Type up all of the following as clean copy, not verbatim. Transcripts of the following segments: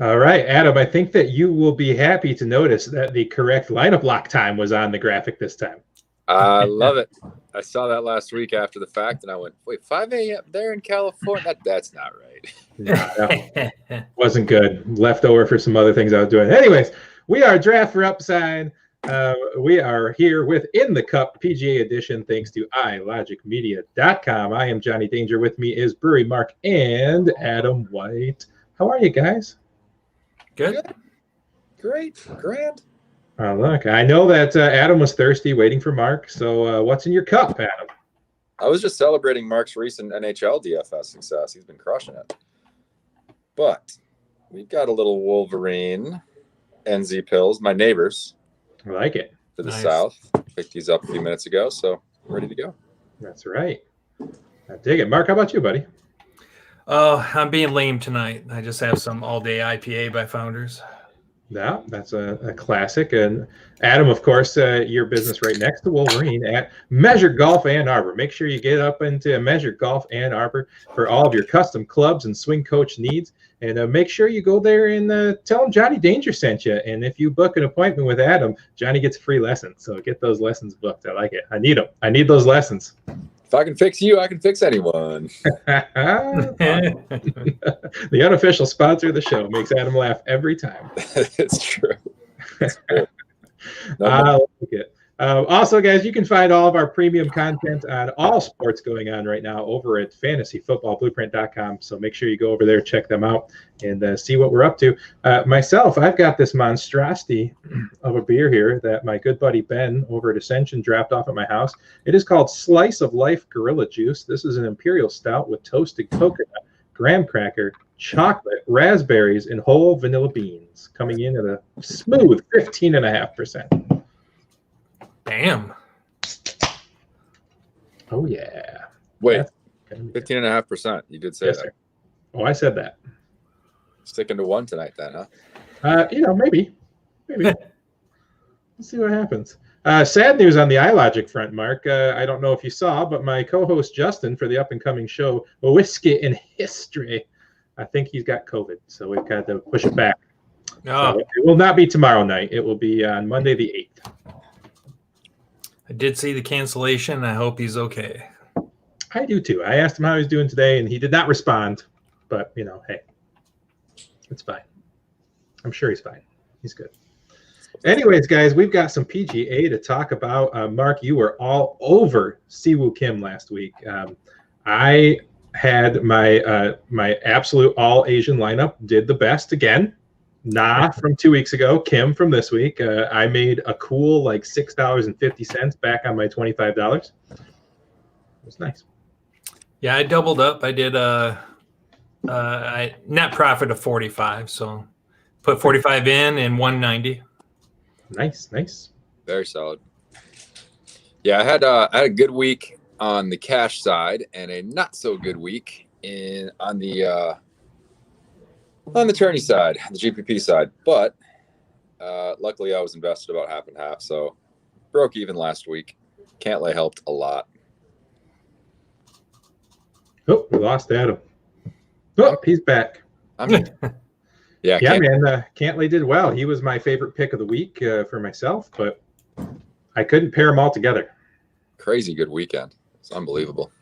All right, Adam, I think that you will be happy to notice that the correct lineup lock time was on the graphic this time. I love it. I saw that last week after the fact, and I went, wait, 5 a.m. there in California? That's not right. No, wasn't good. Left over for some other things I was doing. Anyways, we are Draft for Upside. We are here with In the Cup PGA edition, thanks to ilogicmedia.com. I am Johnny Danger. With me is Brewery Mark and Adam White. How are you guys? Good. Great. Grand. Look, I know that Adam was thirsty waiting for Mark. So what's in your cup, Adam? I was just celebrating Mark's recent NHL DFS success. He's been crushing it. But we've got a little Wolverine NZ pills, my neighbors. I like it. To the south. Picked these up a few minutes ago, so I'm ready to go. That's right. I dig it. Mark, how about you, buddy? Oh, I'm being lame tonight. I just have some all-day IPA by Founders. Yeah, that's a classic. And Adam, of course, your business right next to Wolverine at Measure Golf Ann Arbor. Make sure you get up into Measure Golf Ann Arbor for all of your custom clubs and swing coach needs. And make sure you go there and tell him Johnny Danger sent you. And if you book an appointment with Adam, Johnny gets a free lesson. So get those lessons booked. I like it. I need them. I need those lessons. If I can fix you, I can fix anyone. The unofficial sponsor of the show makes Adam laugh every time. It's true. It's true. I like it. Also, guys, you can find all of our premium content on all sports going on right now over at fantasyfootballblueprint.com. So make sure you go over there, check them out, and see what we're up to. Myself, I've got this monstrosity of a beer here that my good buddy Ben over at Ascension dropped off at my house. It is called Slice of Life Gorilla Juice. This is an imperial stout with toasted coconut, graham cracker, chocolate, raspberries, and whole vanilla beans, coming in at a smooth 15.5%. Damn. Oh, yeah. Wait, 15.5%. You did say that. Sir. Oh, I said that. Sticking to one tonight then, huh? Maybe. Let's see what happens. Sad news on the iLogic front, Mark. I don't know if you saw, but my co-host Justin for the up-and-coming show, Whiskey in History, I think he's got COVID, so we've got to push it back. Oh. So it will not be tomorrow night. It will be on Monday the 8th. I did see the cancellation. I hope he's okay. I do too. I asked him how he's doing today, and he did not respond. But, hey, it's fine. I'm sure he's fine. He's good. Anyways, guys, we've got some PGA to talk about. Mark, you were all over Siwoo Kim last week. I had my absolute all-Asian lineup, did the best again. Na from 2 weeks ago, Kim from this week. I made a cool like $6.50 back on my $25. It was nice. Yeah, I doubled up. I did a net profit of 45, so put 45 in and 190. Nice. Very solid. Yeah, I had a good week on the cash side and a not so good week on the tourney side, the GPP side. But luckily I was invested about half and half, so broke even last week. Cantlay helped a lot. Oh, we lost Adam. Oh, he's back. Yeah, man. Cantlay did well. He was my favorite pick of the week for myself, but I couldn't pair them all together. Crazy good weekend. It's unbelievable.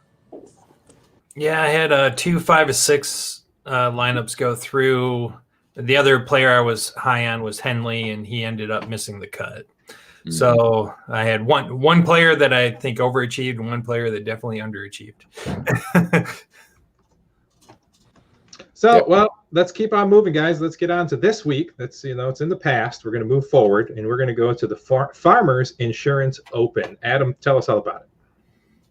Yeah, I had 2 5 or 6 lineups go through. The other player I was high on was Henley, and he ended up missing the cut. Mm-hmm. So I had one player that I think overachieved and one player that definitely underachieved. So, well, let's keep on moving, guys. Let's get on to this week. It's in the past. We're going to move forward, and we're going to go to the Farmers Insurance Open. Adam, tell us all about it.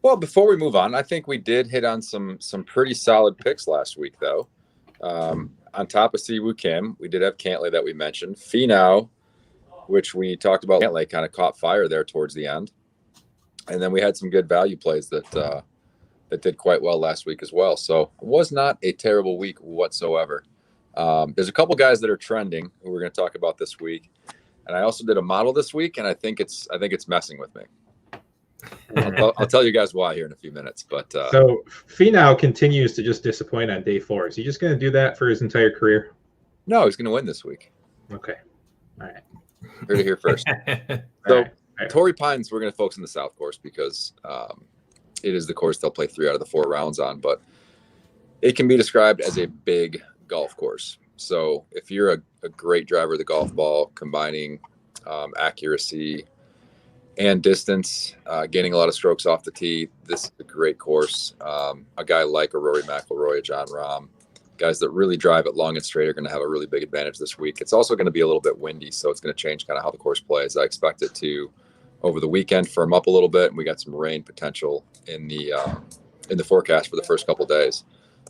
Well, before we move on, I think we did hit on some pretty solid picks last week, though. On top of Siwoo Kim, we did have Cantlay that we mentioned. Finau, which we talked about, Cantlay kind of caught fire there towards the end. And then we had some good value plays that did quite well last week as well. So it was not a terrible week whatsoever. There's a couple guys that are trending who we're going to talk about this week. And I also did a model this week, and I think it's messing with me. I'll tell you guys why here in a few minutes. But so Finau continues to just disappoint on day 4. Is he just going to do that for his entire career? No, he's going to win this week. Okay. All right. Heard it here first. So Torrey Pines, we're going to focus on the South course because it is the course they'll play 3 out of the 4 rounds on. But it can be described as a big golf course. So if you're a great driver of the golf ball, combining accuracy and distance, gaining a lot of strokes off the tee, this is a great course. A guy like a Rory McIlroy, a John Rahm, guys that really drive it long and straight are going to have a really big advantage this week. It's also going to be a little bit windy, so it's going to change kind of how the course plays. I expect it to, over the weekend, firm up a little bit, and we got some rain potential in the forecast for the first couple of days.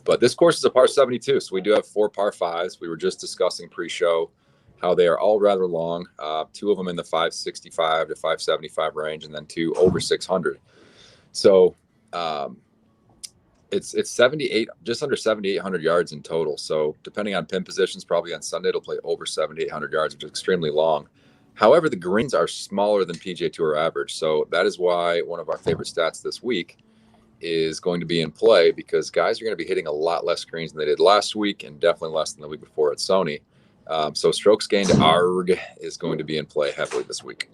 But this course is a par 72, so we do have 4 par 5s. We were just discussing pre-show how they are all rather long, 2 of them in the 565 to 575 range, and then 2 over 600. So it's 78, just under 7,800 yards in total. So depending on pin positions, probably on Sunday it'll play over 7,800 yards, which is extremely long. However, the greens are smaller than PGA Tour average, so that is why one of our favorite stats this week is going to be in play, because guys are going to be hitting a lot less greens than they did last week, and definitely less than the week before at Sony. So strokes gained ARG is going to be in play heavily this week.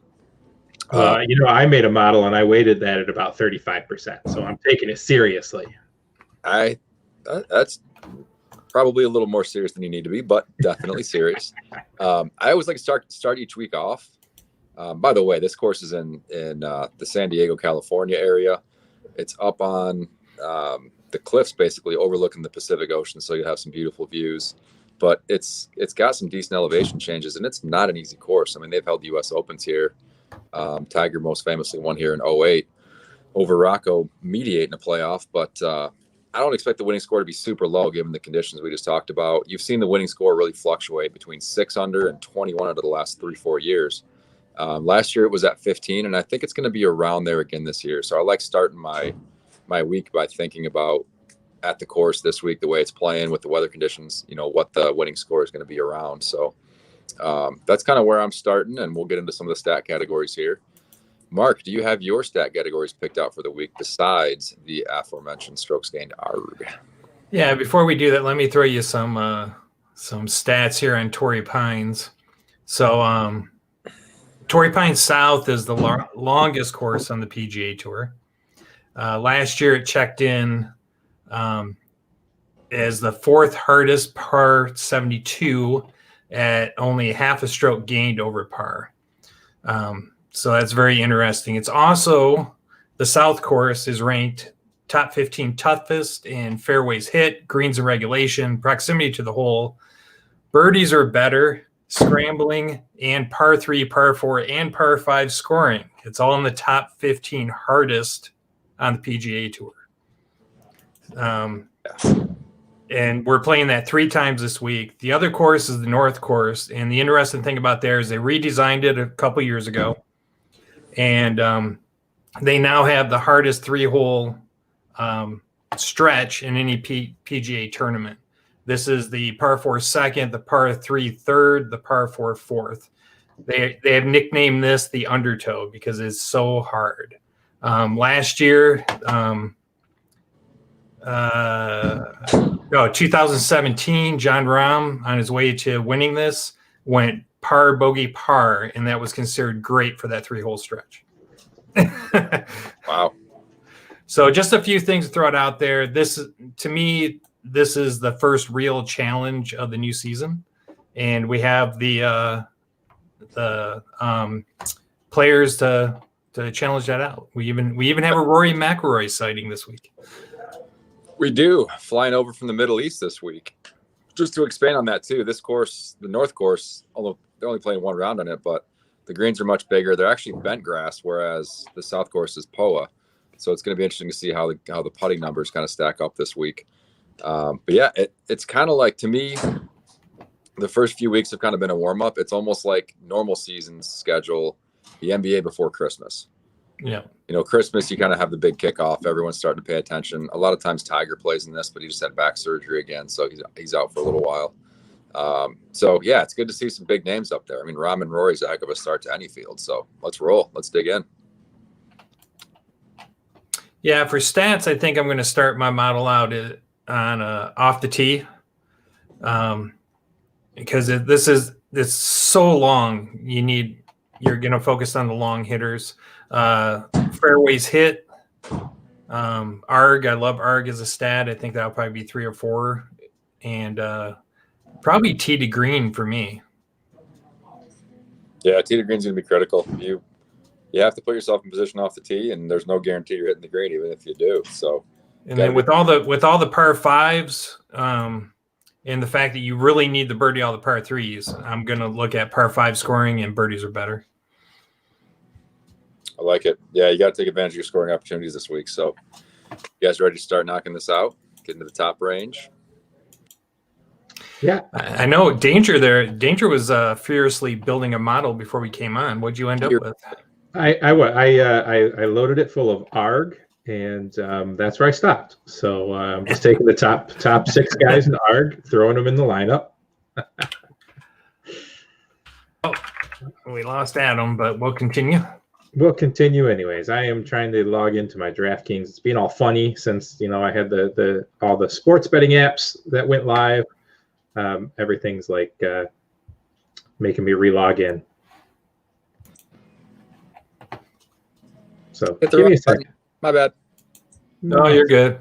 I made a model and I weighted that at about 35%. So I'm taking it seriously. That's probably a little more serious than you need to be, but definitely serious. I always like to start each week off. By the way, this course is in the San Diego, California area. It's up on the cliffs, basically overlooking the Pacific Ocean, so you have some beautiful views. But it's got some decent elevation changes, and it's not an easy course. I mean, they've held U.S. Opens here. Tiger most famously won here in 2008 over Rocco Mediate in a playoff. But I don't expect the winning score to be super low given the conditions we just talked about. You've seen the winning score really fluctuate between 6 under and 21 out of the last 3-4 years. Last year it was at 15, and I think it's going to be around there again this year. So I like starting my week by thinking about at the course this week, the way it's playing with the weather conditions, what the winning score is going to be around. So that's kind of where I'm starting, and we'll get into some of the stat categories here. Mark, do you have your stat categories picked out for the week besides the aforementioned strokes gained ARG? Yeah, before we do that, let me throw you some stats here on Torrey Pines. So Torrey Pines South is the longest course on the PGA Tour. Last year it checked in as the 4th hardest par 72 at only half a stroke gained over par. So that's very interesting. It's also, the South course is ranked top 15 toughest in fairways hit, greens and regulation, proximity to the hole, birdies are better, scrambling, and par 3, par 4, and par 5 scoring. It's all in the top 15 hardest on the PGA Tour. And we're playing that 3 times this week. The other course is the North course, and the interesting thing about there is they redesigned it a couple years ago, and they now have the hardest 3-hole stretch in any PGA tournament. This is the par 4 second, the par 3 third, the par 4 fourth. They have nicknamed this the undertow because it's so hard. Last year, 2017, John Rahm, on his way to winning this, went par, bogey, par, and that was considered great for that 3-hole stretch. Wow. So just a few things to throw it out there. To me, this is the first real challenge of the new season, and we have the players to challenge that out. We even have a Rory McIlroy sighting this week. We do, flying over from the Middle East this week. Just to expand on that too, this course, the North course, although they're only playing 1 round on it, but the greens are much bigger. They're actually bent grass, whereas the South course is POA. So it's going to be interesting to see how the putting numbers kind of stack up this week. But yeah, it's kind of like, to me, the first few weeks have kind of been a warm up. It's almost like normal season schedule, the NBA before Christmas. Yeah. Christmas, you kind of have the big kickoff. Everyone's starting to pay attention. A lot of times Tiger plays in this, but he just had back surgery again. So he's out for a little while. So yeah, it's good to see some big names up there. I mean, Rahm and Rory's a heck of a start to any field. So let's roll. Let's dig in. Yeah. For stats, I think I'm going to start my model out on off the tee. Because it's so long, you're going to focus on the long hitters. Fairways hit. ARG, I love ARG as a stat. I think that'll probably be 3 or 4, and probably tee to green for me. Yeah, tee to green's going to be critical. You have to put yourself in position off the tee, and there's no guarantee you're hitting the green, even if you do. So, and then with all the par fives, and the fact that you really need the birdie all the par threes, I'm going to look at par 5 scoring, and birdies are better. I like it. Yeah, you got to take advantage of your scoring opportunities this week. So, you guys ready to start knocking this out? Getting to the top range? Yeah. I know Danger there. Danger was furiously building a model before we came on. What'd you end up with? I loaded it full of ARG, and that's where I stopped. So I'm just taking the top 6 guys in ARG, throwing them in the lineup. Oh, we lost Adam, but we'll continue. We'll continue anyways. I am trying to log into my DraftKings. It's been all funny since I had all the sports betting apps that went live. Everything's like making me relog in. So Hit the give wrong me a second. button. My bad. No, you're good.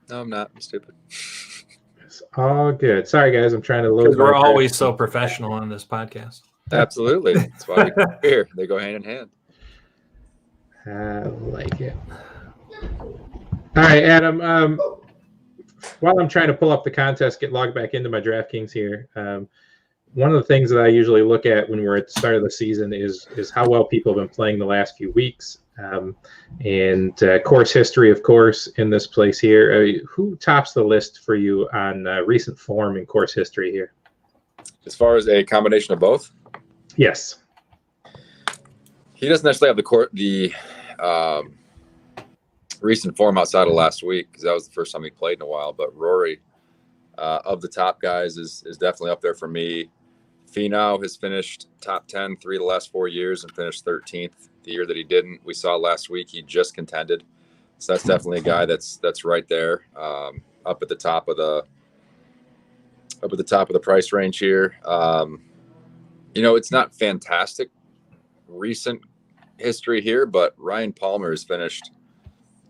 No, I'm not. I'm stupid. It's all good. Sorry guys, I'm trying to load. We're always so professional on this podcast. Absolutely. That's why we come here. They go hand in hand. I like it. All right, Adam. While I'm trying to pull up the contest, get logged back into my DraftKings here. One of the things that I usually look at when we're at the start of the season is how well people have been playing the last few weeks, and course history, of course, in this place here. Who tops the list for you on recent form and course history here? As far as a combination of both? Yes. He doesn't necessarily have the recent form outside of last week, because that was the first time he played in a while. But Rory, of the top guys, is definitely up there for me. Finau has finished top 10 3 of the last 4 years and finished 13th the year that he didn't. We saw last week he just contended, so that's definitely a guy that's right there, up at the top of the price range here. It's not fantastic recent history here, but Ryan Palmer has finished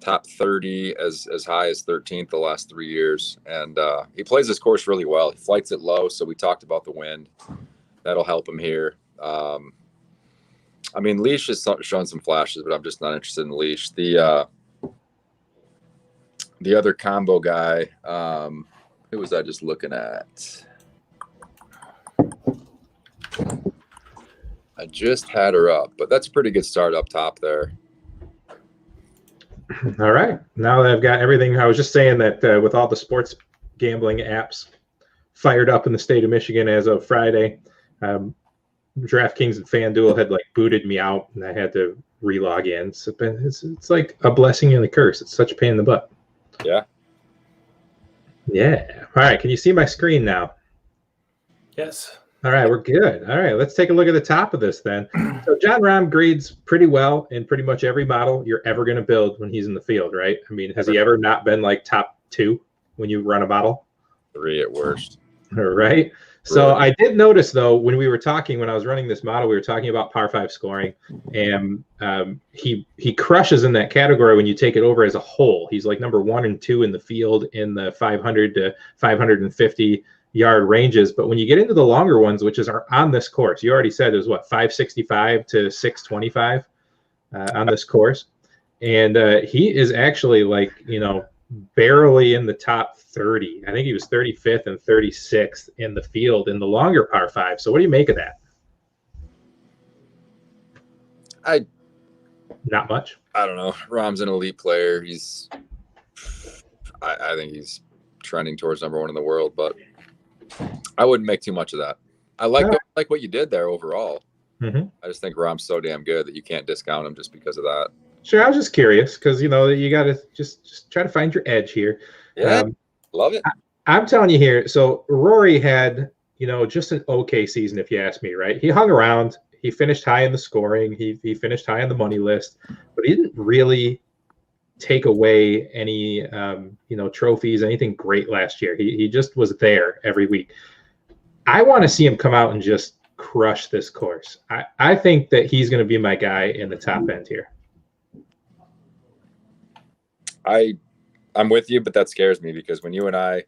top 30 as high as 13th the last 3 years, and he plays this course really well. He flights it low, so we talked about the wind. That'll help him here. Leash has shown some flashes, but I'm just not interested in Leash. The other combo guy, who was I just looking at? I just had her up, but that's a pretty good start up top there. All right. Now that I've got everything, I was just saying that with all the sports gambling apps fired up in the state of Michigan as of Friday, DraftKings and FanDuel had booted me out, and I had to relog in. So it's like a blessing and a curse. It's such a pain in the butt. Yeah. Yeah. All right. Can you see my screen now? Yes. All right, we're good. All right, let's take a look at the top of this then. So John Rahm grades pretty well in pretty much every model you're ever going to build when he's in the field, right? Has he ever not been top 2 when you run a model? 3 at worst. All right. So I did notice, though, when I was running this model, we were talking about par 5 scoring, and he crushes in that category when you take it over as a whole. He's number 1 and 2 in the field in the 500 to 550 yard ranges. But when you get into the longer ones, which are on this course, you already said it was 565 to 625 on this course, and he is actually barely in the top 30. I think he was 35th and 36th in the field in the longer par 5. So what do you make of that? Not much. I don't know. Rahm's an elite player. I think he's trending towards number 1 in the world, but I wouldn't make too much of that. I like what you did there overall. Mm-hmm. I just think Rahm's so damn good that you can't discount him just because of that. Sure, I was just curious because you got to just try to find your edge here. Yeah, love it. I'm telling you here. So Rory had just an okay season, if you ask me. Right? He hung around. He finished high in the scoring. He finished high on the money list, but he didn't really take away any trophies, anything great last year. He just was there every week. I want to see him come out and just crush this course. I think that he's going to be my guy in the top end here. I'm with you, but that scares me because when you and I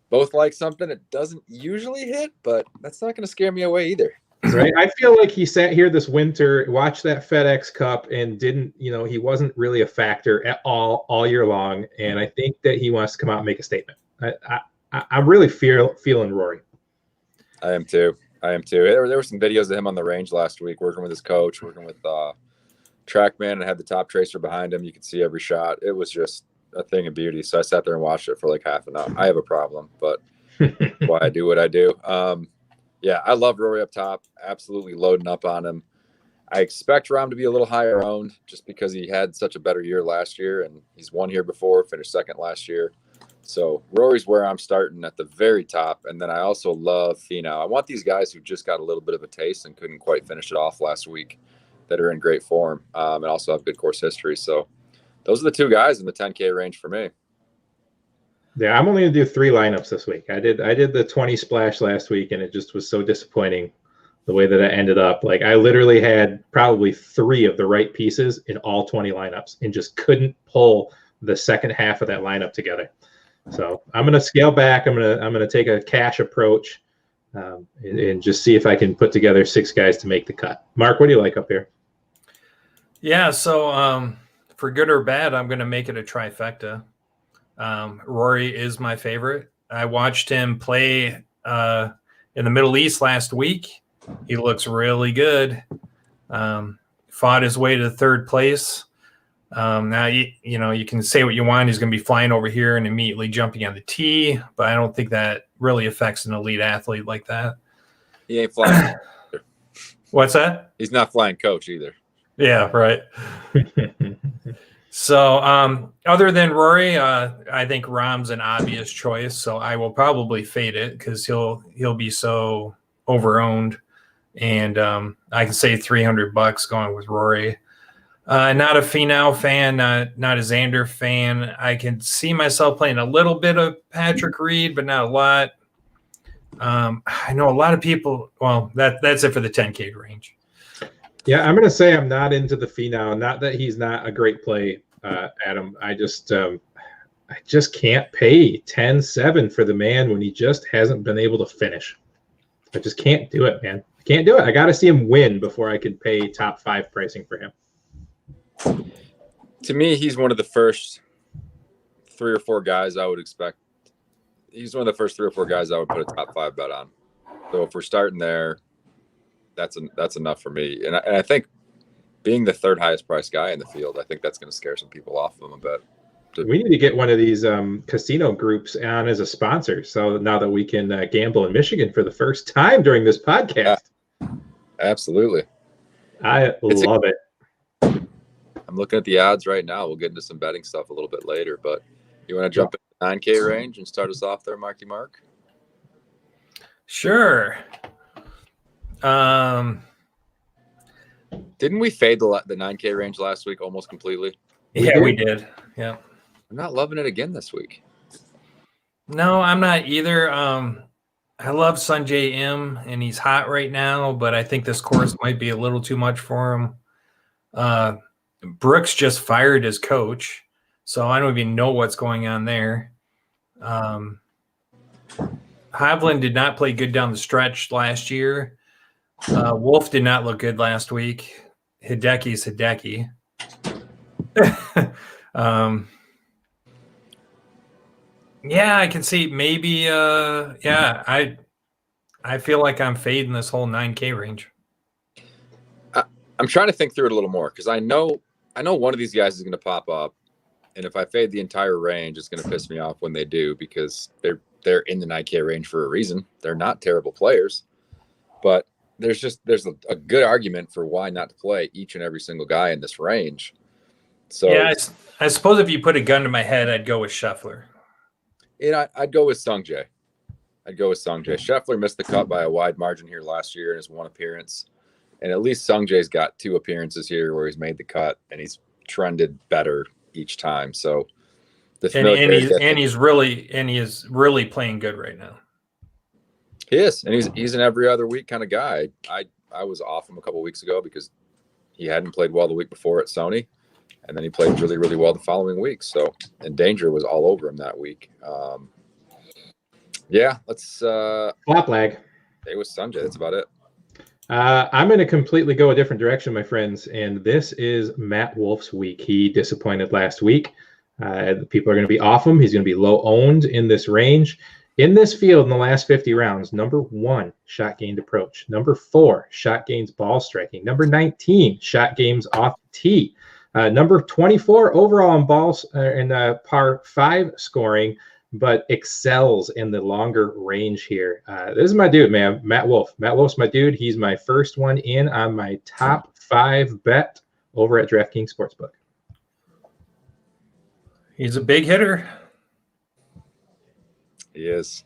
both like something, it doesn't usually hit, but that's not going to scare me away either. Right. I feel like he sat here this winter, watched that FedEx Cup, and didn't, he wasn't really a factor at all year long. And I think that he wants to come out and make a statement. I'm really feeling Rory. I am too. There were some videos of him on the range last week, working with his coach, working with TrackMan, and had the top tracer behind him. You could see every shot. It was just a thing of beauty. So I sat there and watched it for like half an hour. I have a problem, but why I do what I do. Yeah, I love Rory up top. Absolutely loading up on him. I expect Rahm to be a little higher owned just because he had such a better year last year, and he's won here before, finished second last year. So Rory's where I'm starting at the very top. And then I also love Finau. I want these guys who just got a little bit of a taste and couldn't quite finish it off last week that are in great form and also have good course history. So those are the two guys in the 10K range for me. Yeah, I'm only going to do 3 lineups this week. I did the 20 splash last week, and it just was so disappointing the way that it ended up. Like, I literally had probably 3 of the right pieces in all 20 lineups and just couldn't pull the second half of that lineup together. So I'm going to scale back. I'm going to take a cash approach and just see if I can put together 6 guys to make the cut. Mark, what do you like up here? Yeah, so for good or bad, I'm going to make it a trifecta. Rory is my favorite. I watched him play in the Middle East last week. He looks really good. Fought his way to 3rd place. Now, you can say what you want. He's going to be flying over here and immediately jumping on the tee, but I don't think that really affects an elite athlete like that. He ain't flying. What's that? He's not flying coach either. Yeah, right. So other than Rory, I think Rahm's an obvious choice. So I will probably fade it because he'll be so over-owned. And I can save $300 going with Rory. Not a Finau fan, not a Xander fan. I can see myself playing a little bit of Patrick Reed, but not a lot. I know a lot of people. Well, that's it for the 10K range. Yeah, I'm going to say I'm not into the Finau. Not that he's not a great play, Adam. I just can't pay 10-7 for the man when he just hasn't been able to finish. I just can't do it, man. I can't do it. I got to see him win before I can pay top 5 pricing for him. To me, he's one of the first 3 or 4 guys I would expect. He's one of the first 3 or 4 guys I would put a top 5 bet on. So if we're starting there, that's enough for me. And I think being the 3rd highest priced guy in the field, I think that's going to scare some people off of him a bit. We need to get one of these casino groups on as a sponsor. So now that we can gamble in Michigan for the first time during this podcast. Yeah, absolutely. I love it. I'm looking at the odds right now. We'll get into some betting stuff a little bit later, but you want to jump in the 9K range and start us off there, Marky Mark? Sure. Didn't we fade the 9K range last week almost completely? Yeah, we did. Yeah. I'm not loving it again this week. No, I'm not either. I love Sanjay M, and he's hot right now, but I think this course might be a little too much for him. Brooks just fired his coach, so I don't even know what's going on there. Hovland did not play good down the stretch last year. Wolf did not look good last week. Hideki's Hideki. Yeah, I can see maybe. I feel like I'm fading this whole 9K range. I'm trying to think through it a little more because I know I know one of these guys is going to pop up, and if I fade the entire range, it's going to piss me off when they do because they're in the 9K range for a reason. They're not terrible players, but there's a good argument for why not to play each and every single guy in this range. So yeah, I suppose if you put a gun to my head, I'd go with Scheffler. I'd go with Sungjae. Scheffler missed the cut by a wide margin here last year in his one appearance. And at least Sungjae's got 2 appearances here where he's made the cut and he's trended better each time. So he is really playing good right now. He is, and he's an every other week kind of guy. I was off him a couple weeks ago because he hadn't played well the week before at Sony, and then he played really, really well the following week. So, and Danger was all over him that week. Yeah, let's flop lag. It was Sanjay. That's about it. I'm going to completely go a different direction, my friends, and this is Matt Wolf's week. He disappointed last week. People are going to be off him. He's going to be low owned in this range. In this field in the last 50 rounds, number 1, shot gained approach. Number 4, shot gains ball striking. Number 19, shot gains off the tee. Number 24 overall in balls in par 5 scoring, but excels in the longer range here. This is my dude, man, Matt Wolf. Matt Wolf's my dude. He's my first one in on my top 5 bet over at DraftKings Sportsbook. He's a big hitter. He is.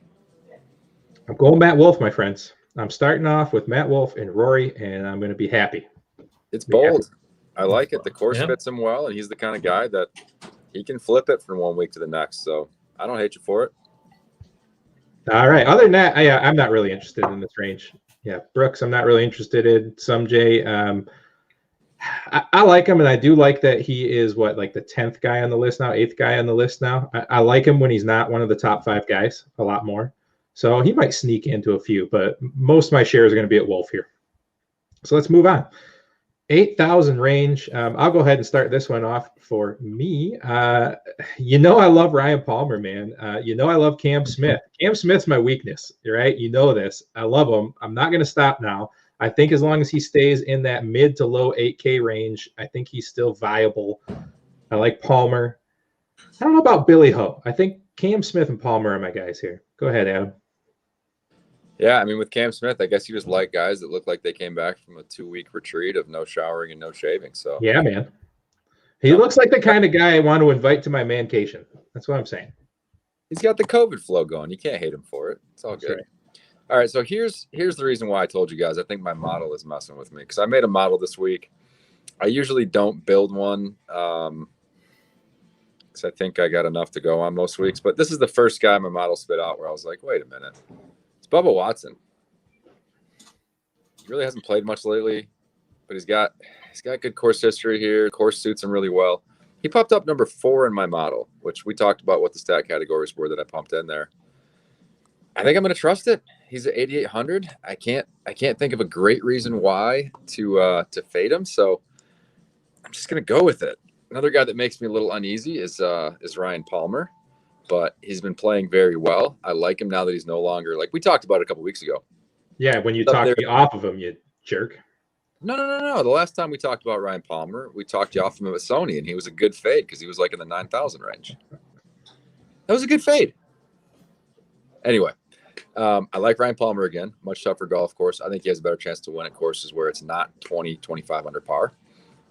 I'm going Matt Wolf, my friends. I'm starting off with Matt Wolf and Rory, and I'm going to be happy. It's bold. I like it. The course fits him well, and he's the kind of guy that he can flip it from one week to the next. So I don't hate you for it. All right. Other than that, I'm not really interested in this range. Yeah, Brooks, I'm not really interested in. Sungjae, I like him, and I do like that he is like the 10th guy on the list now, 8th guy on the list now. I like him when he's not one of the top 5 guys a lot more. So he might sneak into a few, but most of my shares are going to be at Wolf here. So let's move on. 8,000 range. I'll go ahead and start this one off for me. I love Ryan Palmer, man. I love Cam Smith. Cam Smith's my weakness, right? You know this. I love him. I'm not going to stop now. I think as long as he stays in that mid to low 8K range, I think he's still viable. I like Palmer. I don't know about Billy Ho. I think Cam Smith and Palmer are my guys here. Go ahead, Adam. Yeah, I mean, with Cam Smith, I guess you just like guys that look like they came back from a 2-week retreat of no showering and no shaving. So yeah, man. He looks like the kind of guy I want to invite to my mancation. That's what I'm saying. He's got the COVID flow going. You can't hate him for it. It's all good. Right. All right, so here's the reason why I told you guys. I think my model is messing with me because I made a model this week. I usually don't build one because I think I got enough to go on most weeks. But this is the first guy my model spit out where I was like, wait a minute. It's Bubba Watson. He really hasn't played much lately, but he's got good course history here. Course suits him really well. He popped up number 4 in my model, which we talked about what the stat categories were that I pumped in there. I think I'm going to trust it. He's at 8,800. I can't think of a great reason why to fade him. So I'm just going to go with it. Another guy that makes me a little uneasy is Ryan Palmer, but he's been playing very well. I like him now that he's no longer, like we talked about it a couple weeks ago. Yeah, when you talked me off of him, you jerk. No. The last time we talked about Ryan Palmer, we talked you off of him at Sony, and he was a good fade because he was like in the 9,000 range. That was a good fade. Anyway. I like Ryan Palmer again, much tougher golf course. I think he has a better chance to win at courses where it's not 20, 25 under par.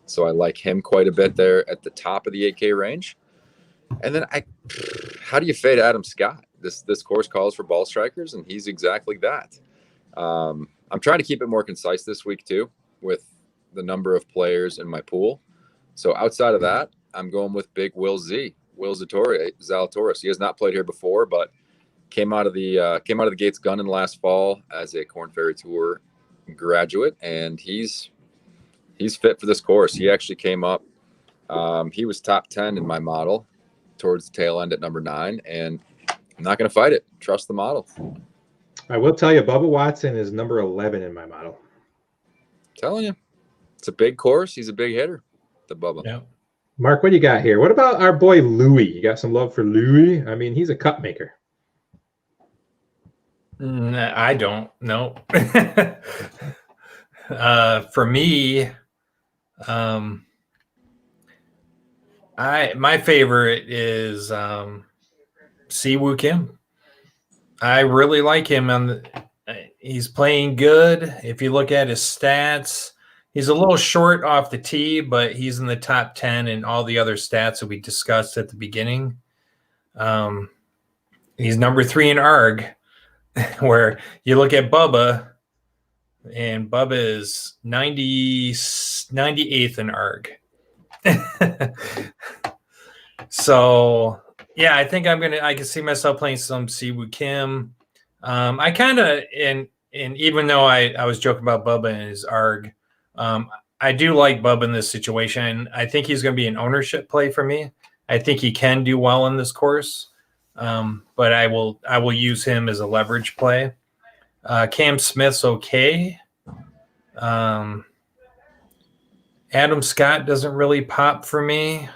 So I like him quite a bit there at the top of the 8K range. And then how do you fade Adam Scott? This course calls for ball strikers, and he's exactly that. I'm trying to keep it more concise this week too, with the number of players in my pool. So outside of that, I'm going with big Will Zalatoris. He has not played here before, but came out of the gates gunning last fall as a Korn Ferry Tour graduate, and he's fit for this course. He actually came up. He was top 10 in my model towards the tail end at number 9, and I'm not going to fight it. Trust the model. I will tell you, Bubba Watson is number 11 in my model. Telling you, it's a big course. He's a big hitter, the Bubba. Yeah. Mark, what do you got here? What about our boy Louis? You got some love for Louis? I mean, he's a cup maker. I don't know. For me, My favorite is Siwoo Kim. I really like him. He's playing good. If you look at his stats, he's a little short off the tee, but he's in the top 10 in all the other stats that we discussed at the beginning. He's number 3 in ARG, where you look at Bubba, and Bubba is 98th in ARG. So, yeah, I think I can see myself playing some Siwoo Kim. I kind of, and even though I was joking about Bubba and his ARG, I do like Bubba in this situation. I think he's going to be an ownership play for me. I think he can do well in this course, but I will use him as a leverage play. Cam Smith's okay. Adam Scott doesn't really pop for me,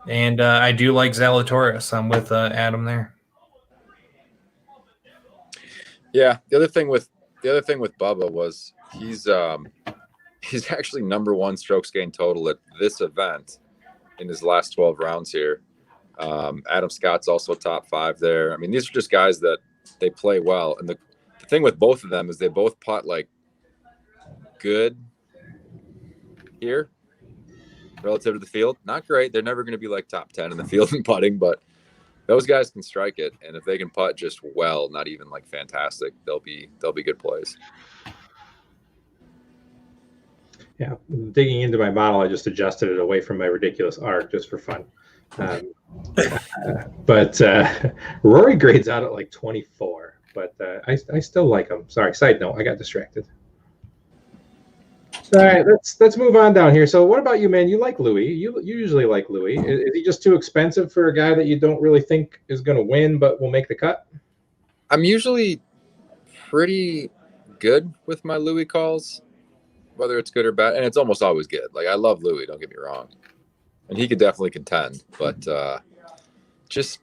and I do like Zalatoris. I'm with Adam there. Yeah, the other thing with Bubba was he's actually number 1 strokes gained total at this event in his last 12 rounds here. Adam Scott's also top 5 there. I mean, these are just guys that they play well, and the thing with both of them is they both putt like good here relative to the field. Not great. They're never going to be like top 10 in the field in putting, but those guys can strike it, and if they can putt just well, not even like fantastic, they'll be good plays. Yeah, digging into my model, I just adjusted it away from my ridiculous arc just for fun. But Rory grades out at like 24, but I still like him. Sorry, side note, I got distracted. All right, let's move on down here. So what about you, man? You like Louis. You usually like Louis. Is he just too expensive for a guy that you don't really think is going to win but will make the cut? I'm usually pretty good with my Louis calls, whether it's good or bad, and it's almost always good. Like, I love Louis, don't get me wrong, and he could definitely contend, but just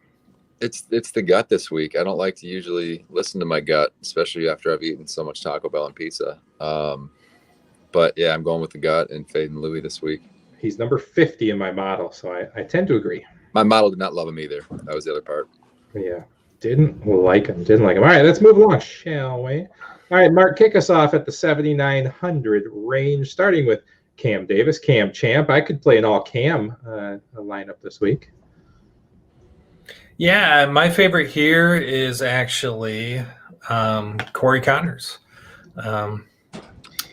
it's the gut this week. I don't like to usually listen to my gut, especially after I've eaten so much Taco Bell and pizza. But yeah, I'm going with the gut and fading Louis this week. He's number 50 in my model, so I tend to agree. My model did not love him either. That was the other part. Yeah, didn't like him. All right, let's move along, shall we? All right, Mark, kick us off at the 7,900 range, starting with Cam Davis, Cam Champ. I could play an all Cam lineup this week. Yeah, my favorite here is actually Corey Connors.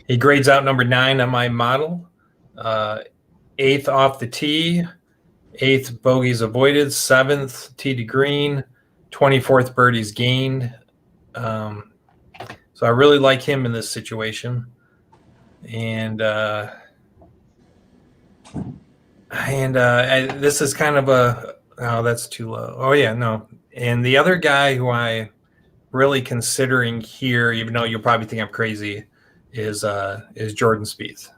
He grades out number 9 on my model. 8th off the tee, 8th bogeys avoided, 7th tee to green, 24th birdies gained. So I really like him in this situation. And this is kind of that's too low. Oh yeah, no. And the other guy who I really considering here, even though you'll probably think I'm crazy, is Jordan Spieth.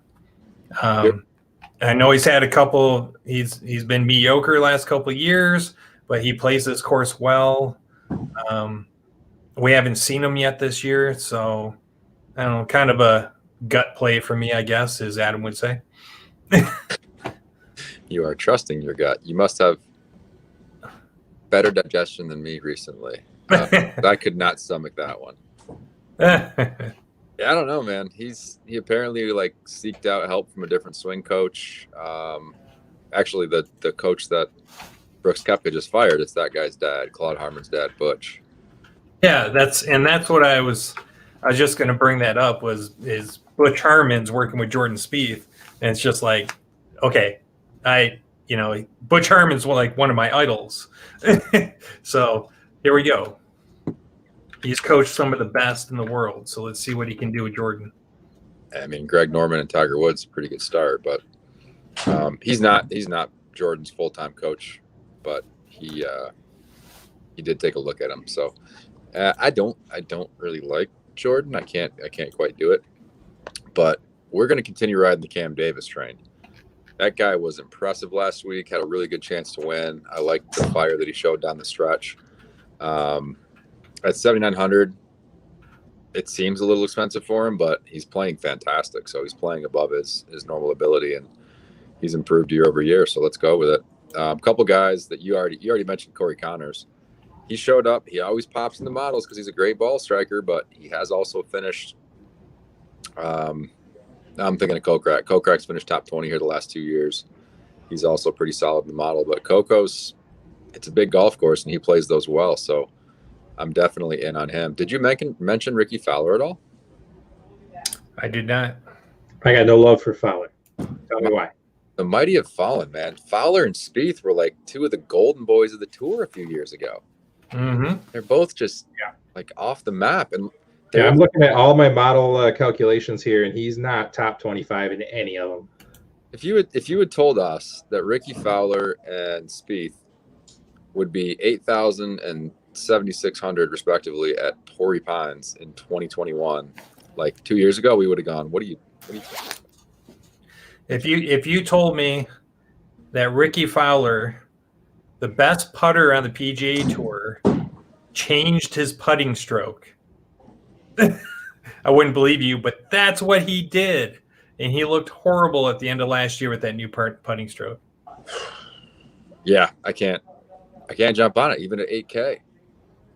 Yep. I know he's had a couple. He's been mediocre last couple of years, but he plays this course well. We haven't seen him yet this year, so I don't know. Kind of a gut play for me, I guess, as Adam would say. You are trusting your gut. You must have better digestion than me recently. I could not stomach that one. Yeah, I don't know, man. He apparently like seeked out help from a different swing coach. Actually, the coach that Brooks Koepka just fired, it's that guy's dad, Claude Harmon's dad, Butch. Yeah, that's what I was just going to bring that up is Butch Harmon's working with Jordan Spieth, and it's just like, okay, Butch Harmon's like one of my idols. So here we go. He's coached some of the best in the world, so let's see what he can do with Jordan. I mean, Greg Norman and Tiger Woods, pretty good start, but he's not Jordan's full-time coach, but he did take a look at him. So I don't really like Jordan. I can't quite do it, but we're going to continue riding the Cam Davis train. That guy was impressive last week, had a really good chance to win. I liked the fire that he showed down the stretch. At 7,900, it seems a little expensive for him, but he's playing fantastic. So he's playing above his normal ability, and he's improved year over year. So let's go with it. A couple guys that you already mentioned, Corey Connors. He showed up. He always pops in the models because he's a great ball striker, but he has also finished. I'm thinking of Kokrak. Kokrak's finished top 20 here the last 2 years. He's also pretty solid in the model, but Coco's, it's a big golf course and he plays those well. So I'm definitely in on him. Did you mention Ricky Fowler at all? I did not. I got no love for Fowler. Tell me why. The mighty have fallen, man. Fowler and Spieth were like two of the golden boys of the tour a few years ago. Mm-hmm. They're both just like off the map. And I'm looking at all my model calculations here, and he's not top 25 in any of them. If you had told us that Ricky Fowler and Spieth would be 8,000 and 7,600 respectively at Torrey Pines in 2021, like 2 years ago, we would have gone, what do you think? If you told me that Ricky Fowler, the best putter on the PGA Tour, changed his putting stroke, I wouldn't believe you, but that's what he did. And he looked horrible at the end of last year with that new putting stroke. Yeah, I can't jump on it, even at 8K.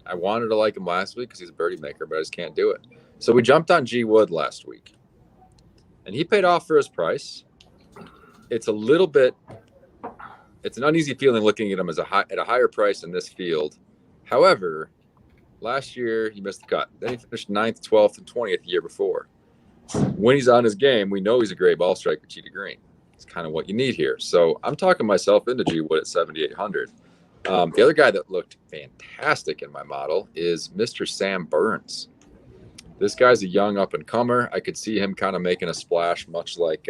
I wanted to like him last week because he's a birdie maker, but I just can't do it. So we jumped on G Wood last week, and he paid off for his price. It's an uneasy feeling looking at him at a higher price in this field. However, last year he missed the cut. Then he finished 9th, 12th, and 20th the year before. When he's on his game, we know he's a great ball striker, tee to green. It's kind of what you need here. So I'm talking myself into G Wood at 7,800. The other guy that looked fantastic in my model is Mr. Sam Burns. This guy's a young up-and-comer. I could see him kind of making a splash, much like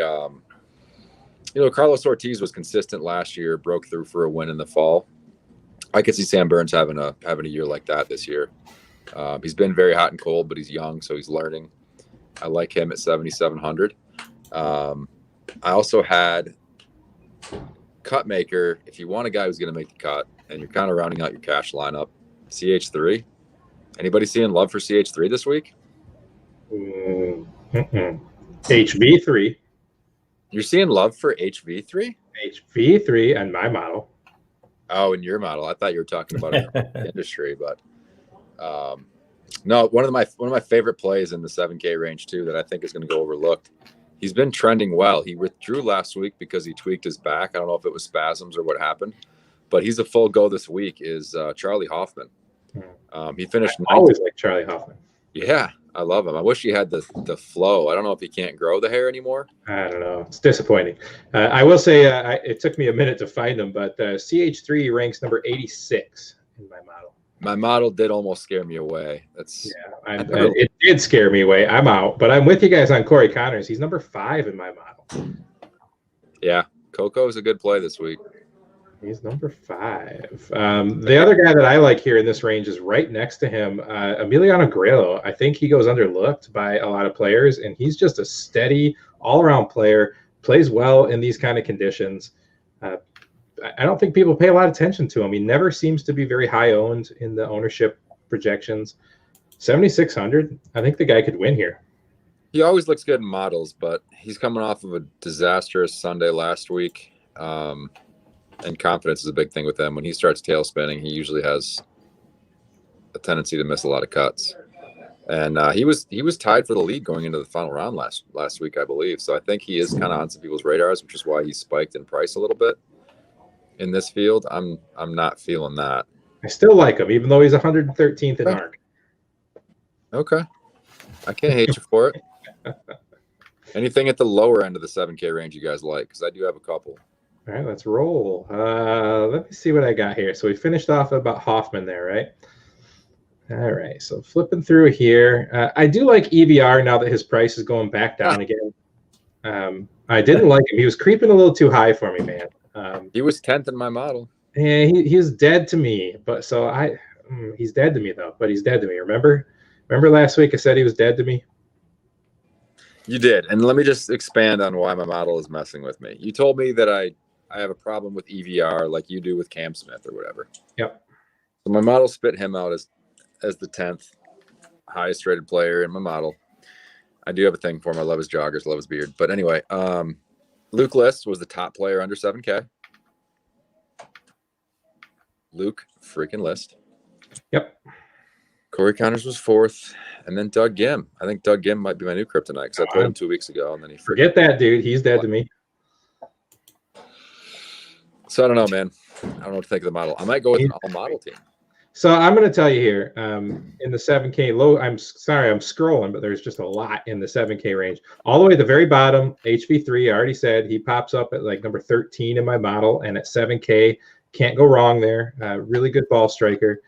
Carlos Ortiz was consistent last year, broke through for a win in the fall. I could see Sam Burns having a year like that this year. He's been very hot and cold, but he's young, so he's learning. I like him at 7,700. I also had cut maker. If you want a guy who's going to make the cut and you're kind of rounding out your cash lineup, CH3. Anybody seeing love for CH3 this week? HV3. You're seeing love for HV3? HV3 and my model. Oh, in your model. I thought you were talking about the industry, but no, one of my favorite plays in the 7K range too that I think is going to go overlooked. He's been trending well. He withdrew last week because he tweaked his back. I don't know if it was spasms or what happened, but he's a full go this week. Is Charlie Hoffman? He finished. I always like Charlie Hoffman. Yeah, I love him. I wish he had the flow. I don't know if he can't grow the hair anymore. I don't know. It's disappointing. I will say it took me a minute to find him, but CH3 ranks number 86 in my model. My model did almost scare me away. It did scare me away. I'm out, but I'm with you guys on Corey Connors. He's number 5 in my model. Yeah, Coco is a good play this week. He's number 5. The other guy that I like here in this range is right next to him, Emiliano Grillo. I think he goes underlooked by a lot of players, and he's just a steady, all-around player, plays well in these kind of conditions. I don't think people pay a lot of attention to him. He never seems to be very high owned in the ownership projections. 7,600, I think the guy could win here. He always looks good in models, but he's coming off of a disastrous Sunday last week. And confidence is a big thing with him. When he starts tail spinning, he usually has a tendency to miss a lot of cuts. And he was tied for the lead going into the final round last week, I believe. So I think he is kind of on some people's radars, which is why he spiked in price a little bit in this field. I'm not feeling that. I still like him, even though he's 113th in ARC. Okay. I can't hate you for it. Anything at the lower end of the 7K range you guys like? Because I do have a couple. All right, let's roll. Let me see what I got here. So we finished off about Hoffman there, right? All right, so flipping through here. I do like EVR now that his price is going back down again. I didn't like him. He was creeping a little too high for me, man. He was 10th in my model. Yeah, he's dead to me. But so he's dead to me though. But he's dead to me. Remember last week I said he was dead to me. You did, and let me just expand on why my model is messing with me. You told me that I have a problem with EVR like you do with Cam Smith or whatever. Yep. So my model spit him out as the 10th highest rated player in my model. I do have a thing for him. I love his joggers, love his beard. But anyway, Luke List was the top player under 7K. Luke freaking list. Yep. Corey Connors was 4th, and then Doug Gim. I think Doug Gim might be my new kryptonite because I played him 2 weeks ago, and then he forget that dude. He's dead to me. So I don't know, man. I don't know what to think of the model. I might go with an all model team. So I'm going to tell you here, in the 7K low, I'm sorry, I'm scrolling, but there's just a lot in the 7K range. All the way at the very bottom, HV3, I already said, he pops up at like number 13 in my model, and at 7K, can't go wrong there. Really good ball striker.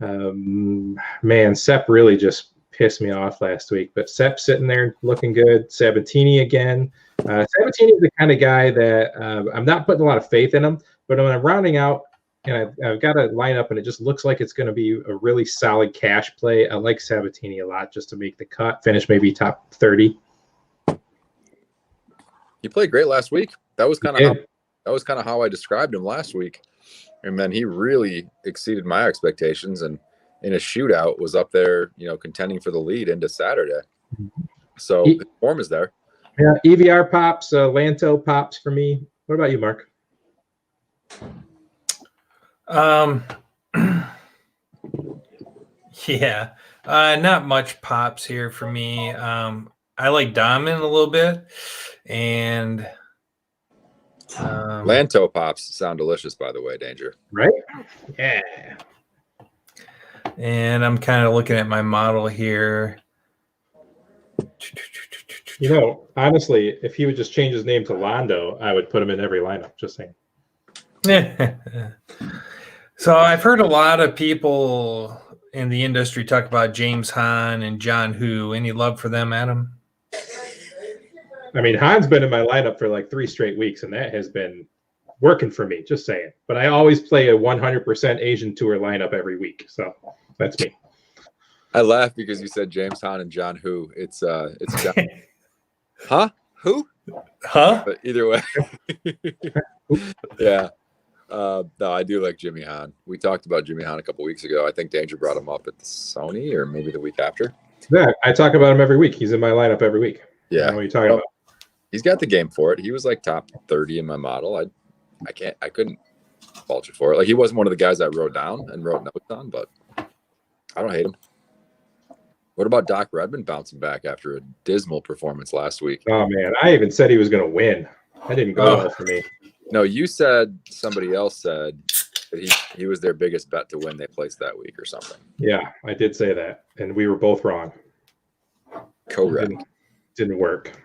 Man, Sepp really just pissed me off last week, but Sepp sitting there looking good. Sabatini again. Sabatini is the kind of guy that I'm not putting a lot of faith in him, but when I'm rounding out, and I've got a lineup, and it just looks like it's going to be a really solid cash play. I like Sabatini a lot just to make the cut, finish maybe top 30. He played great last week. That was kind of how I described him last week, and then he really exceeded my expectations, and in a shootout was up there, contending for the lead into Saturday. So the form is there. Yeah, EVR pops, Lanto pops for me. What about you, Mark? Yeah, not much pops here for me. I like Dahmen a little bit, and Lanto pops sound delicious, by the way, Danger. Right? Yeah. And I'm kind of looking at my model here. Honestly, if he would just change his name to Londo, I would put him in every lineup. Just saying. So I've heard a lot of people in the industry talk about James Hahn and John Hu. Any love for them, Adam? I mean, Hahn's been in my lineup for like 3 straight weeks, and that has been working for me. Just saying. But I always play a 100% Asian Tour lineup every week, so that's me. I laugh because you said James Hahn and John Hu. It's John. Huh? Who? Huh? But either way. Yeah. No, I do like Jimmy Hahn. We talked about Jimmy Hahn a couple weeks ago. I think Danger brought him up at the Sony or maybe the week after. Yeah, I talk about him every week. He's in my lineup every week. Yeah. I know what you're talking about. He's got the game for it. He was like top 30 in my model. I couldn't fault you for it. Like, he wasn't one of the guys I wrote down and wrote notes on, but I don't hate him. What about Doc Redmond bouncing back after a dismal performance last week? Oh man, I even said he was going to win. That didn't go well for me. No, you said somebody else said that he was their biggest bet to win. They placed that week or something. Yeah, I did say that, and we were both wrong. Correct. Didn't work.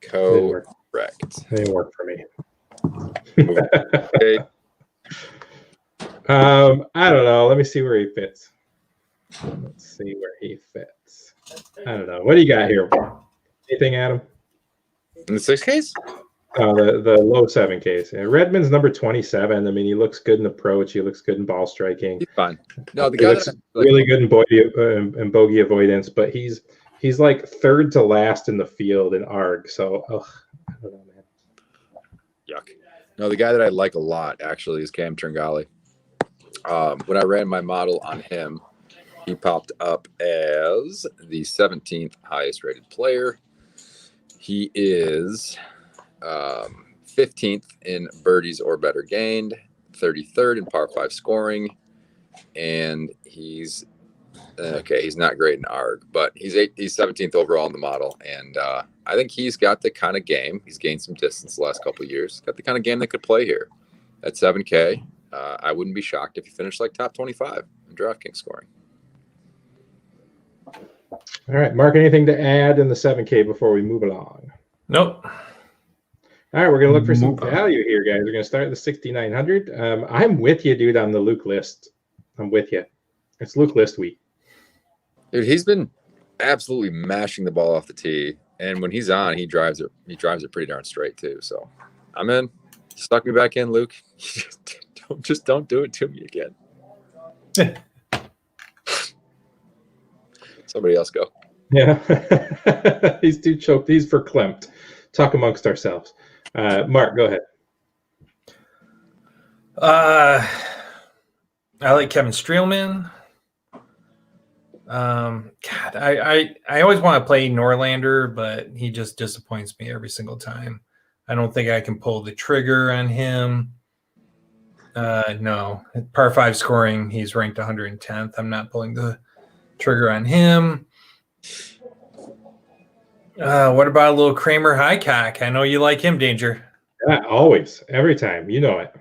Correct. Didn't work for me. Okay. I don't know. Let me see where he fits. Let's see where he fits. I don't know. What do you got here? Anything, Adam? In the 6Ks? Oh, the low 7Ks. Yeah, Redmond's number 27. I mean, he looks good in approach. He looks good in ball striking. He's fine. No, the he guy looks really good in bogey avoidance, but he's like third to last in the field in ARG. So, I don't know, man. Yuck. No, the guy that I like a lot actually is Cam Tringali. When I ran my model on him, he popped up as the 17th highest rated player. He is 15th in birdies or better gained, 33rd in par 5 scoring, and he's not great in ARG, but he's 17th overall in the model, and I think he's got the kind of game. He's gained some distance the last couple of years. Got the kind of game that could play here at 7K. I wouldn't be shocked if he finished like top 25 in DraftKings scoring. All right, Mark, anything to add in the 7K before we move along? Nope. All right, we're going to look for some value here, guys. We're going to start at the 6,900. I'm with you, dude, on the Luke list. I'm with you. It's Luke list week. Dude, he's been absolutely mashing the ball off the tee, and when he's on, he drives it pretty darn straight too. So I'm in. Stuck me back in, Luke. Don't do it to me again. Somebody else go. Yeah. He's too choked. He's verklempt. Talk amongst ourselves. Mark, go ahead. I like Kevin Streelman. God, I always want to play Norlander, but he just disappoints me every single time. I don't think I can pull the trigger on him. No. Par 5 scoring, he's ranked 110th. I'm not pulling the trigger on him. What about a little Kramer Highcock? I know you like him, Danger. Yeah, always, every time. You know it.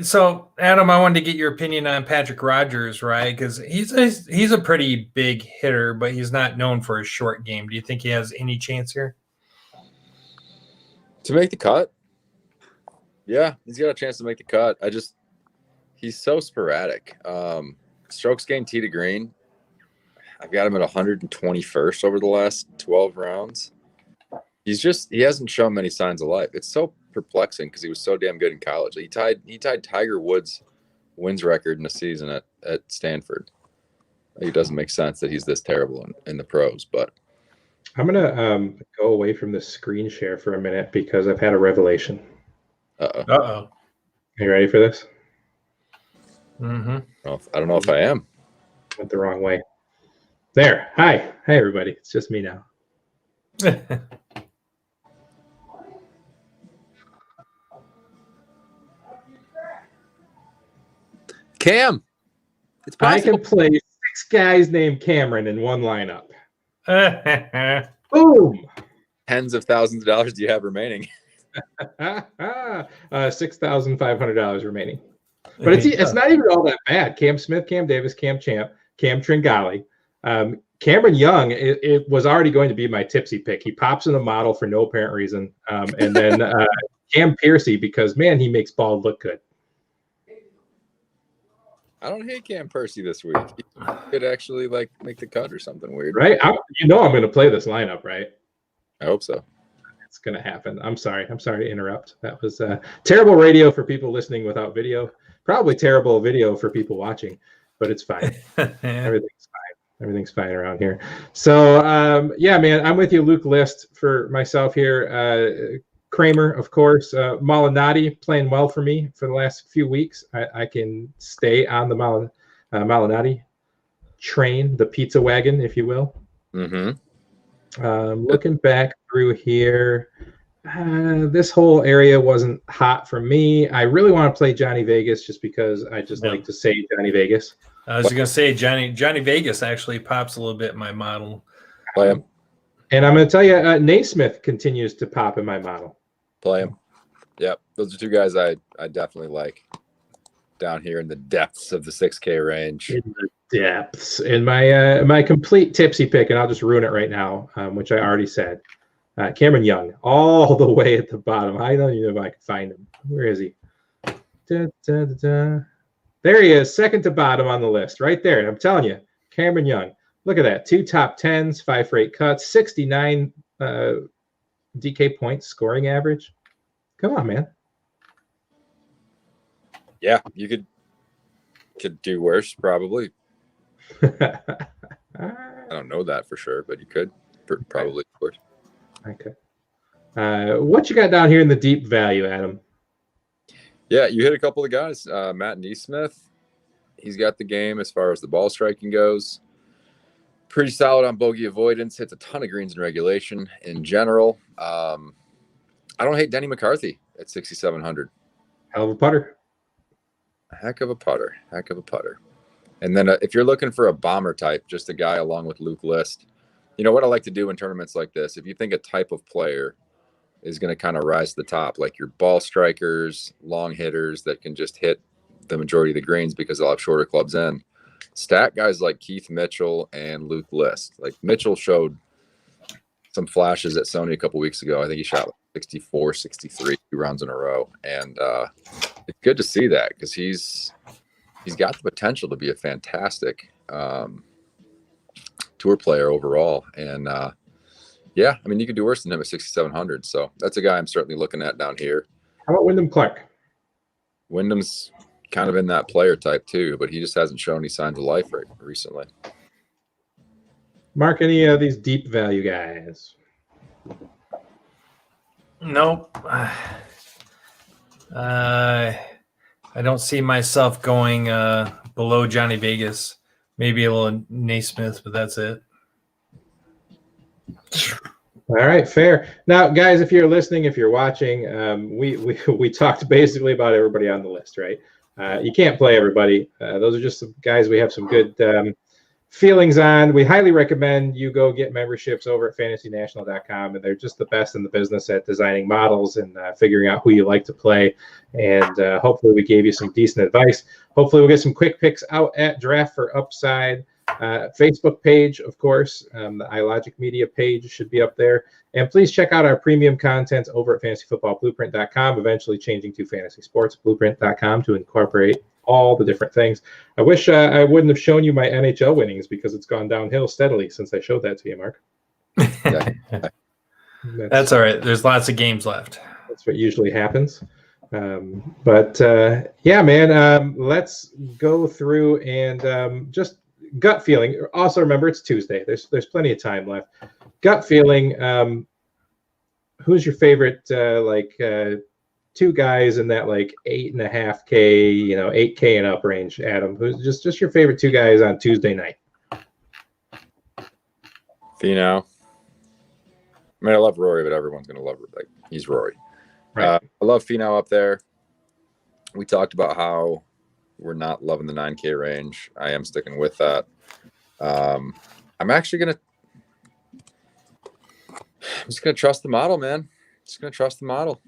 So Adam, I wanted to get your opinion on Patrick Rogers, right? Because he's a pretty big hitter, but he's not known for his short game. Do you think he has any chance here to make the cut? Yeah, he's got a chance to make the cut. He's so sporadic. Strokes gained tee to green, I've got him at 121st over the last 12 rounds. He hasn't shown many signs of life. It's so perplexing because he was so damn good in college. He tied Tiger Woods' wins record in a season at Stanford. It doesn't make sense that he's this terrible in the pros, but I'm gonna go away from the screen share for a minute because I've had a revelation. Uh-oh. Are you ready for this? Mm-hmm. I don't know if I am. Went the wrong way. There. Hi, everybody. It's just me now. Cam, it's possible. I can play 6 guys named Cameron in one lineup. Boom! Tens of thousands of dollars do you have remaining? $6,500 remaining. But it's not even all that bad. Cam Smith, Cam Davis, Cam Champ, Cam Tringali. Cameron Young, it was already going to be my tipsy pick. He pops in the model for no apparent reason. And then Cam Piercy, because, man, he makes ball look good. I don't hate Cam Piercy this week. He could actually make the cut or something weird. Right? I'm going to play this lineup, right? I hope so. It's going to happen. I'm sorry to interrupt. That was terrible radio for people listening without video. Probably terrible video for people watching, but it's fine. Everything's fine around here. So, yeah, man, I'm with you, Luke List, for myself here. Kramer, of course. Molinari playing well for me for the last few weeks. I can stay on the Molinari train, the pizza wagon, if you will. Mm-hmm. Looking back through here, this whole area wasn't hot for me. I really want to play Johnny Vegas just because I just like to say Johnny Vegas. I was going to say Johnny Vegas actually pops a little bit in my model. Play him. And I'm going to tell you, Naismith continues to pop in my model. Play him. Yep. Those are 2 guys I definitely like down here in the depths of the 6K range. In the depths. In my complete tipsy pick, and I'll just ruin it right now, which I already said. Cameron Young, all the way at the bottom. I don't even know if I can find him. Where is he? There he is, second to bottom on the list, right there. And I'm telling you, Cameron Young. Look at that. 2 top 10s, 5 for 8 cuts, 69 DK points scoring average. Come on, man. Yeah, you could do worse, probably. I don't know that for sure, but you could probably do worse. Okay. What you got down here in the deep value, Adam? Yeah, you hit a couple of guys. Matt Neesmith, he's got the game as far as the ball striking goes. Pretty solid on bogey avoidance. Hits a ton of greens in regulation in general. I don't hate Denny McCarthy at 6,700. Hell of a putter. Heck of a putter. And then if you're looking for a bomber type, just a guy along with Luke List. You know what I like to do in tournaments like this? If you think a type of player is going to kind of rise to the top, like your ball strikers, long hitters that can just hit the majority of the greens because they'll have shorter clubs in, stack guys like Keith Mitchell and Luke List. Like Mitchell showed some flashes at Sony a couple weeks ago. I think he shot 64, 63 2 rounds in a row. And it's good to see that because he's got the potential to be a fantastic tour player overall. And yeah, I mean, you could do worse than him at 6,700. So that's a guy I'm certainly looking at down here. How about Wyndham Clark? Wyndham's kind of in that player type too, but he just hasn't shown any signs of life recently. Mark, any of these deep value guys? Nope. I don't see myself going below Johnny Vegas. Maybe a little Naismith, but that's it. All right, fair. Now, guys, if you're listening, if you're watching, we talked basically about everybody on the list, right? You can't play everybody. Those are just some guys we have some good feelings on. We highly recommend you go get memberships over at fantasynational.com, and they're just the best in the business at designing models and figuring out who you like to play. And hopefully we gave you some decent advice. Hopefully we'll get some quick picks out at Draft for Upside. Facebook page, of course, the iLogic Media page should be up there. And please check out our premium content over at fantasyfootballblueprint.com, eventually changing to fantasysportsblueprint.com to incorporate all the different things. I wish I wouldn't have shown you my NHL winnings because it's gone downhill steadily since I showed that to you, Mark. That's all right. There's lots of games left. That's what usually happens. Yeah, man, let's go through and just gut feeling. Also, remember it's Tuesday. There's plenty of time left. Gut feeling. Who's your favorite? Two guys in that like 8.5K, 8K and up range. Adam, who's just your favorite two guys on Tuesday night? Finau. I mean, I love Rory, but everyone's gonna love he's Rory. Right. I love Finau up there. We talked about how we're not loving the 9K range. I am sticking with that. I'm just gonna trust the model, man. Just gonna trust the model.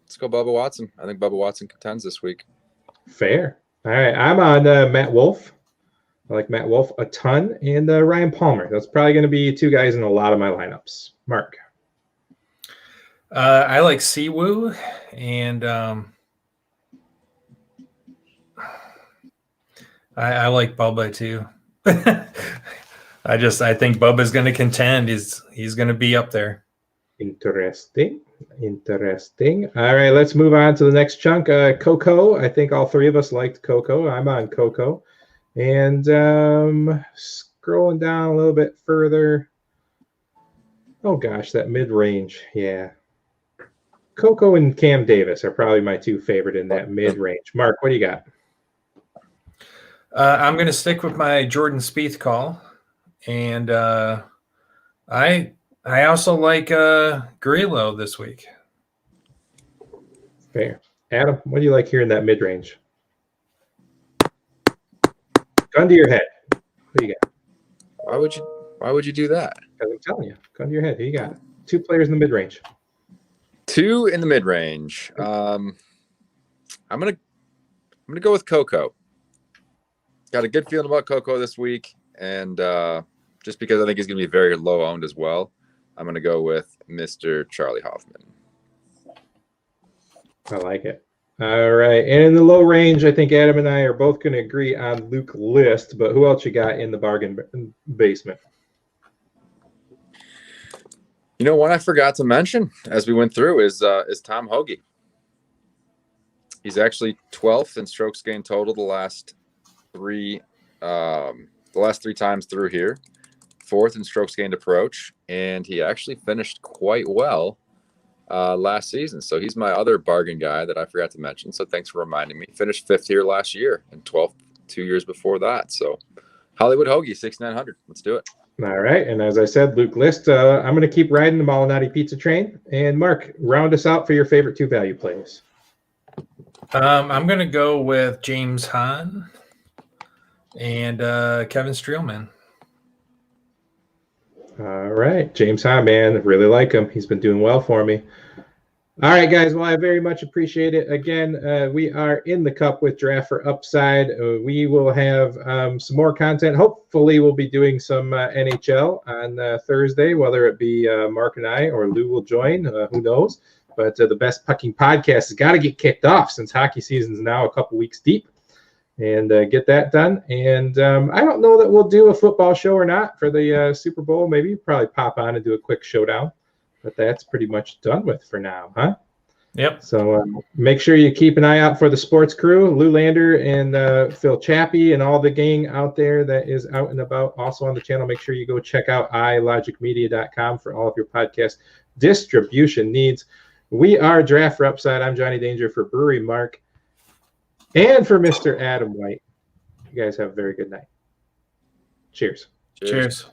Let's go Bubba Watson. I think Bubba Watson contends this week. Fair. All right. I'm on Matt Wolff. I like Matt Wolff a ton. And Ryan Palmer. That's probably going to be two guys in a lot of my lineups. Mark. I like Siwoo. And I like Bubba too. I think Bubba's going to contend. He's going to be up there. Interesting. All right, let's move on to the next chunk. Coco. I think all three of us liked Coco. I'm on Coco. And scrolling down a little bit further. Oh, gosh, that mid-range. Yeah. Coco and Cam Davis are probably my two favorite in that mid-range. Mark, what do you got? I'm going to stick with my Jordan Spieth call. And I also like Grillo this week. Fair. Adam, what do you like here in that mid-range? Gun to your head. What do you got? Why would you do that? Because I'm telling you, gun to your head. Who you got? Two players in the mid-range. Two in the mid-range. I'm gonna go with Coco. Got a good feeling about Coco this week, and just because I think he's gonna be very low owned as well, I'm gonna go with Mr. Charlie Hoffman. I like it. All right. And in the low range, I think Adam and I are both going to agree on Luke List, but who else you got in the bargain basement? One I forgot to mention as we went through is Tom Hoagie. He's actually 12th in strokes gained total the last three times through here, 4th in strokes gained approach, and he actually finished quite well last season. So he's my other bargain guy that I forgot to mention. So thanks for reminding me. Finished 5th here last year and 12th 2 years before that. So Hollywood Hoagie, 6,900. Let's do it. All right. And as I said, Luke List, I'm going to keep riding the Molinari pizza train. And Mark, round us out for your favorite two value plays. I'm going to go with James Hahn and Kevin Streelman. All right. James Hahn, man. Really like him. He's been doing well for me. All right, guys. Well, I very much appreciate it. Again, we are in the cup with Draft for Upside. We will have some more content. Hopefully, we'll be doing some NHL on Thursday, whether it be Mark and I or Lou will join. Who knows? But the Best Pucking podcast has got to get kicked off since hockey season is now a couple weeks deep. And get that done. And I don't know that we'll do a football show or not for the Super Bowl. Maybe probably pop on and do a quick showdown. But that's pretty much done with for now, huh? Yep. So make sure you keep an eye out for the sports crew, Lou Lander and Phil Chappie and all the gang out there that is out and about. Also on the channel, make sure you go check out ilogicmedia.com for all of your podcast distribution needs. We are Draft for Upside. I'm Johnny Danger for Brewery Mark. And for Mr. Adam White, you guys have a very good night. Cheers. Cheers.